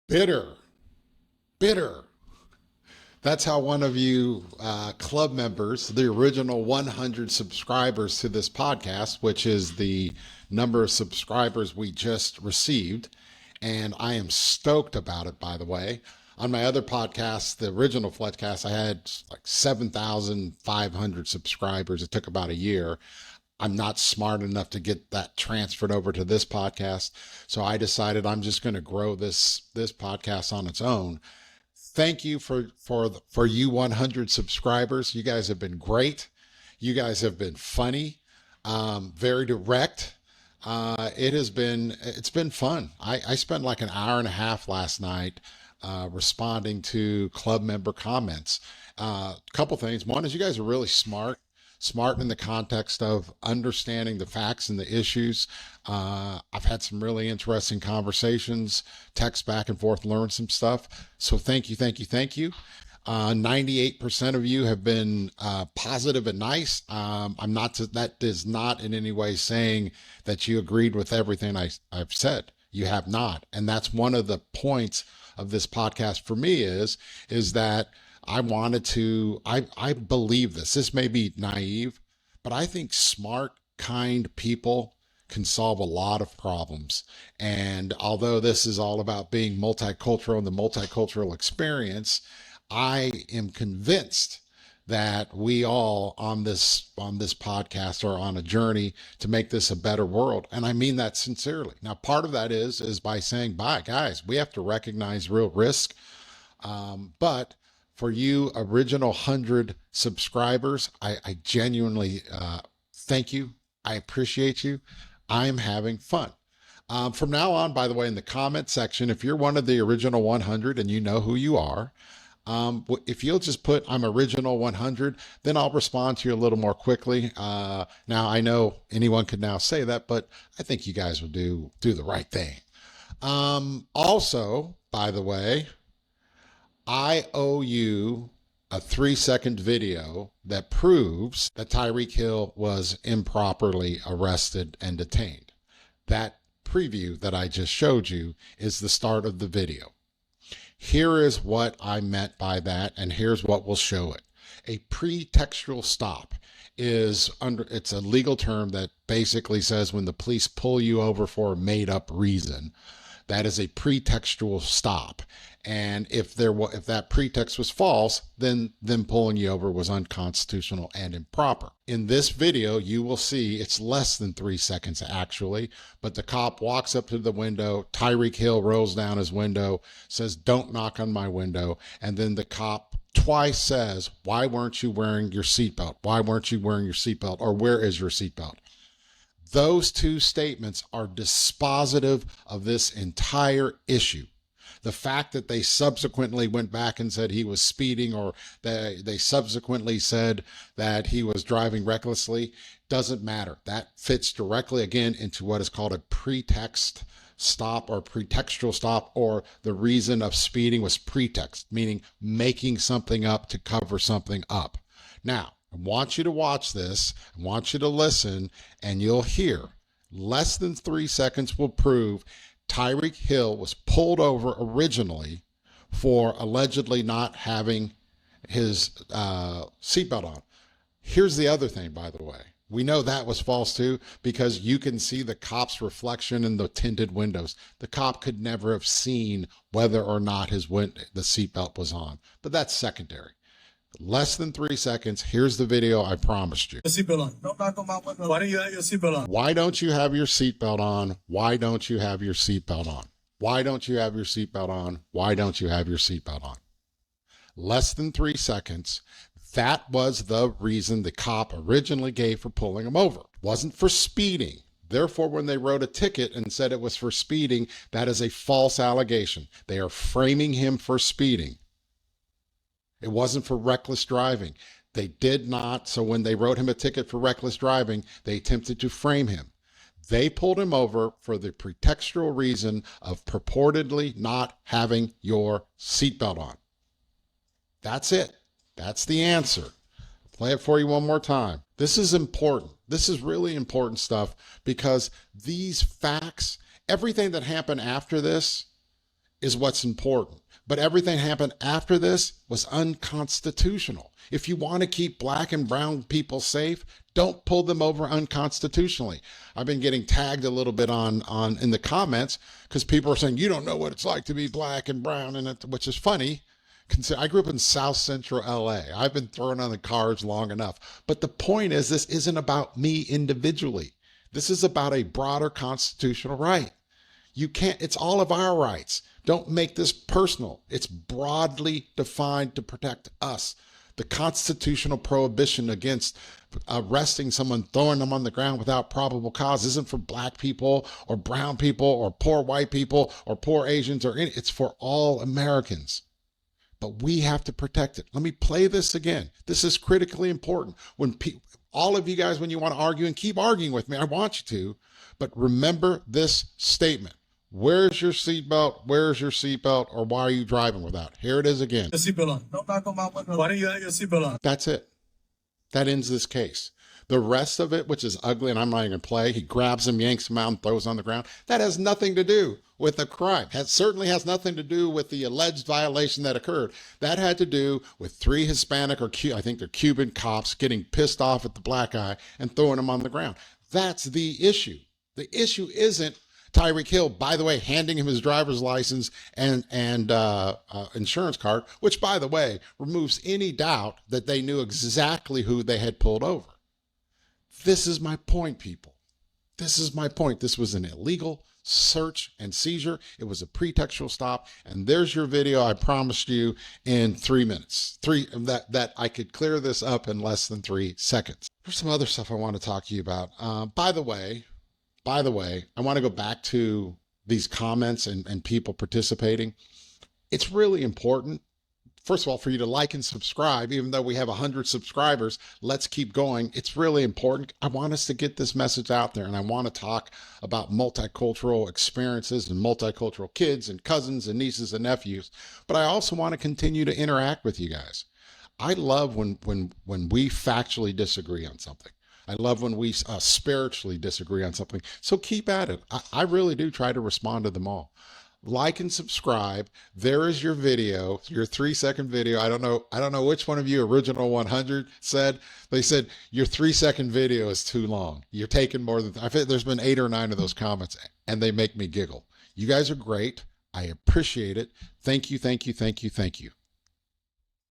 Bitter, bitter. That's how one of you club members, the original 100 subscribers to this podcast, which is the number of subscribers we just received. And I am stoked about it, by the way. On my other podcast, the original Fletchcast, I had like 7,500 subscribers. It took about a year. I'm not smart enough to get that transferred over to this podcast. So I decided I'm just going to grow this podcast on its own. Thank you for you 100 subscribers. You guys have been great. You guys have been funny, very direct. It's been fun. I spent like an hour and a half last night responding to club member comments. A couple things. One is you guys are really smart in the context of understanding the facts and the issues. I've had some really interesting conversations, text back and forth, learned some stuff. So thank you, thank you, thank you. 98% of you have been positive and nice. That is not in any way saying that you agreed with everything I've said. You have not. And that's one of the points of this podcast for me is that I believe this. This may be naive, but I think smart, kind people can solve a lot of problems. And although this is all about being multicultural and the multicultural experience, I am convinced that we all on this podcast are on a journey to make this a better world. And I mean that sincerely. Now, part of that is by saying, bye, guys, we have to recognize real risk. But for you original 100 subscribers, I genuinely thank you. I appreciate you. I'm having fun. From now on, by the way, in the comment section, if you're one of the original 100 and you know who you are, if you'll just put I'm original 100, then I'll respond to you a little more quickly. Now, I know anyone could now say that, but I think you guys will do the right thing. Also, by the way, I owe you a 3-second video that proves that Tyreek Hill was improperly arrested and detained. That preview that I just showed you is the start of the video. Here is what I meant by that, and here's what will show it. A pretextual stop it's a legal term that basically says when the police pull you over for a made up reason, that is a pretextual stop. And if that pretext was false, then them pulling you over was unconstitutional and improper. In this video, you will see it's less than 3 seconds actually, but the cop walks up to the window. Tyreek Hill rolls down his window, says, "Don't knock on my window." And then the cop twice says, "Why weren't you wearing your seatbelt? Why weren't you wearing your seatbelt? Or where is your seatbelt?" Those two statements are dispositive of this entire issue. The fact that they subsequently went back and said he was speeding, or they subsequently said that he was driving recklessly, doesn't matter. That fits directly, again, into what is called a pretext stop or pretextual stop, or the reason of speeding was pretext, meaning making something up to cover something up. Now, I want you to watch this. I want you to listen, and you'll hear. Less than 3 seconds will prove Tyreek Hill was pulled over originally for allegedly not having his seatbelt on. Here's the other thing, by the way. We know that was false too, because you can see the cop's reflection in the tinted windows. The cop could never have seen whether or not the seatbelt was on, but that's secondary. Less than 3 seconds. Here's the video I promised you. Seatbelt on. Don't knock on my window. Why don't you have your seatbelt on? Why don't you have your seatbelt on? Why don't you have your seatbelt on? Why don't you have your seatbelt on? Why don't you have your seatbelt on? Less than 3 seconds. That was the reason the cop originally gave for pulling him over. It wasn't for speeding. Therefore, when they wrote a ticket and said it was for speeding, that is a false allegation. They are framing him for speeding. It wasn't for reckless driving. They did not. So when they wrote him a ticket for reckless driving, they attempted to frame him. They pulled him over for the pretextual reason of purportedly not having your seatbelt on. That's it. That's the answer. Play it for you one more time. This is important. This is really important stuff, because these facts, everything that happened after this is what's important. But everything happened after this was unconstitutional. If you want to keep black and brown people safe, don't pull them over unconstitutionally. I've been getting tagged a little bit on in the comments because people are saying, you don't know what it's like to be black and brown, which is funny. I grew up in South Central LA. I've been thrown on the cars long enough. But the point is, this isn't about me individually. This is about a broader constitutional right. You can't, it's all of our rights. Don't make this personal. It's broadly defined to protect us. The constitutional prohibition against arresting someone, throwing them on the ground without probable cause isn't for black people or brown people or poor white people or poor Asians or any, it's for all Americans. But we have to protect it. Let me play this again. This is critically important. When all of you guys, when you want to argue, and keep arguing with me, I want you to, but remember this statement. Where's your seatbelt? Where's your seatbelt? Or why are you driving without? Here it is again. Your seatbelt on. Don't knock on my window. Why don't you have your seatbelt on? That's it. That ends this case. The rest of it, which is ugly, and I'm not even going to play, he grabs him, yanks him out, and throws on the ground. That has nothing to do with the crime. It certainly has nothing to do with the alleged violation that occurred. That had to do with 3 Hispanic or I think they're Cuban cops getting pissed off at the black guy and throwing him on the ground. That's the issue. The issue isn't Tyreek Hill, by the way, handing him his driver's license and insurance card, which, by the way, removes any doubt that they knew exactly who they had pulled over. This is my point, people. This is my point. This was an illegal search and seizure. It was a pretextual stop. And there's your video I promised you in 3 minutes. That I could clear this up in less than 3 seconds. There's some other stuff I want to talk to you about. By the way, I want to go back to these comments and people participating. It's really important, first of all, for you to like and subscribe. Even though we have 100 subscribers, let's keep going. It's really important. I want us to get this message out there, and I want to talk about multicultural experiences and multicultural kids and cousins and nieces and nephews. But I also want to continue to interact with you guys. I love when we factually disagree on something. I love when we spiritually disagree on something. So keep at it. I really do try to respond to them all. Like and subscribe. There is your video, your 3-second video. I don't know which one of you, Original 100, said. They said your 3-second video is too long. You're taking more than, I think there's been 8 or 9 of those comments, and they make me giggle. You guys are great. I appreciate it. Thank you, thank you, thank you, thank you.